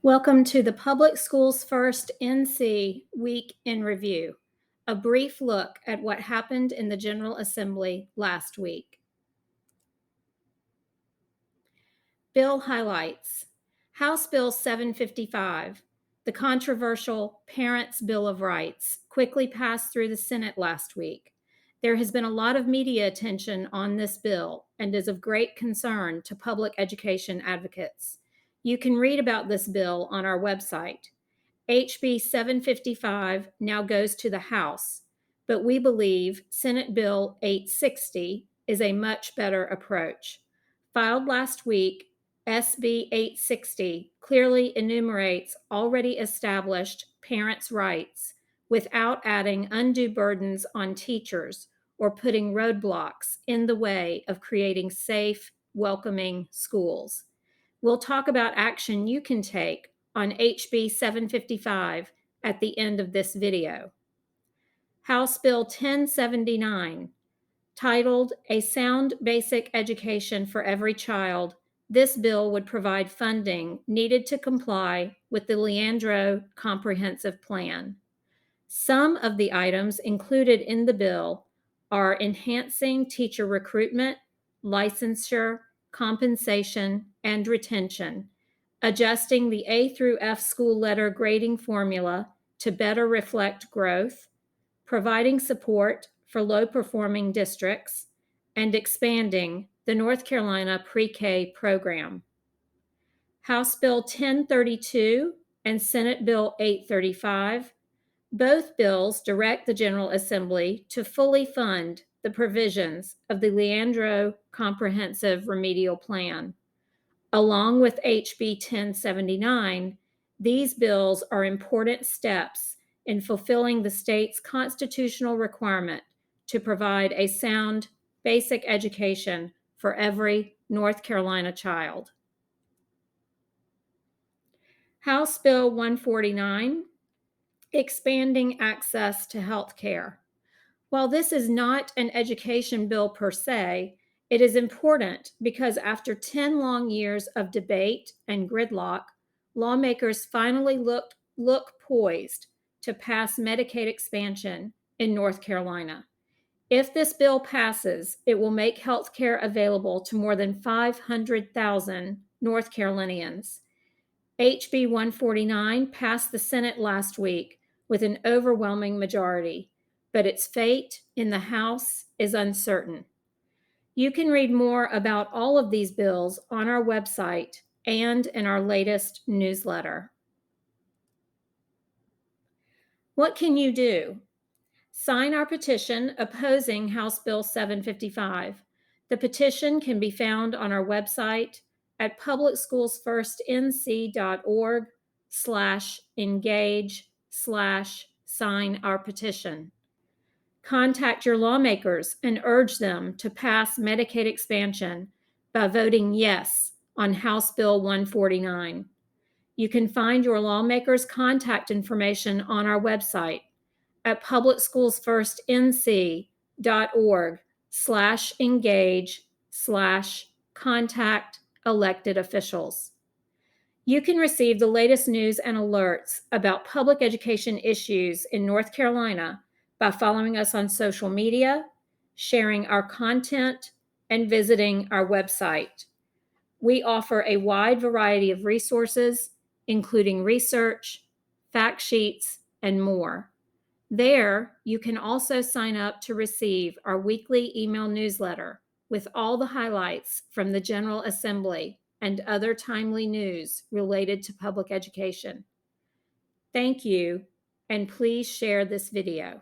Welcome to the Public Schools First NC Week in Review, a brief look at what happened in the General Assembly last week. Bill highlights: House Bill 755, the controversial Parents' Bill of Rights, quickly passed through the Senate last week. There has been a lot of media attention on this bill and is of great concern to public education advocates. You can read about this bill on our website. HB 755 now goes to the House, but we believe Senate Bill 860 is a much better approach. Filed last week, SB 860 clearly enumerates already established parents' rights without adding undue burdens on teachers or putting roadblocks in the way of creating safe, welcoming schools. We'll talk about action you can take on HB 755 at the end of this video. House Bill 1079, titled A Sound Basic Education for Every Child, this bill would provide funding needed to comply with the Leandro Comprehensive Plan. Some of the items included in the bill are enhancing teacher recruitment, licensure, compensation, and retention, adjusting the A through F school letter grading formula to better reflect growth, providing support for low-performing districts, and expanding the North Carolina PreK program. House Bill 1032 and Senate Bill 835, both bills direct the General Assembly to fully fund the provisions of the Leandro Comprehensive Remedial Plan. Along with HB 1079, these bills are important steps in fulfilling the state's constitutional requirement to provide a sound, basic education for every North Carolina child. House Bill 149, expanding access to health care. While this is not an education bill per se, it is important because after 10 long years of debate and gridlock, lawmakers finally look poised to pass Medicaid expansion in North Carolina. If this bill passes, it will make health care available to more than 500,000 North Carolinians. HB 149 passed the Senate last week with an overwhelming majority, but its fate in the House is uncertain. You can read more about all of these bills on our website and in our latest newsletter. What can you do? Sign our petition opposing House Bill 755. The petition can be found on our website at publicschoolsfirstnc.org/engage/sign our petition. Contact your lawmakers and urge them to pass Medicaid expansion by voting yes on House Bill 149. You can find your lawmakers' contact information on our website at publicschoolsfirstnc.org/engage/contact elected officials. You can receive the latest news and alerts about public education issues in North Carolina by following us on social media, sharing our content, and visiting our website. We offer a wide variety of resources, including research, fact sheets, and more. There, you can also sign up to receive our weekly email newsletter with all the highlights from the General Assembly and other timely news related to public education. Thank you, and please share this video.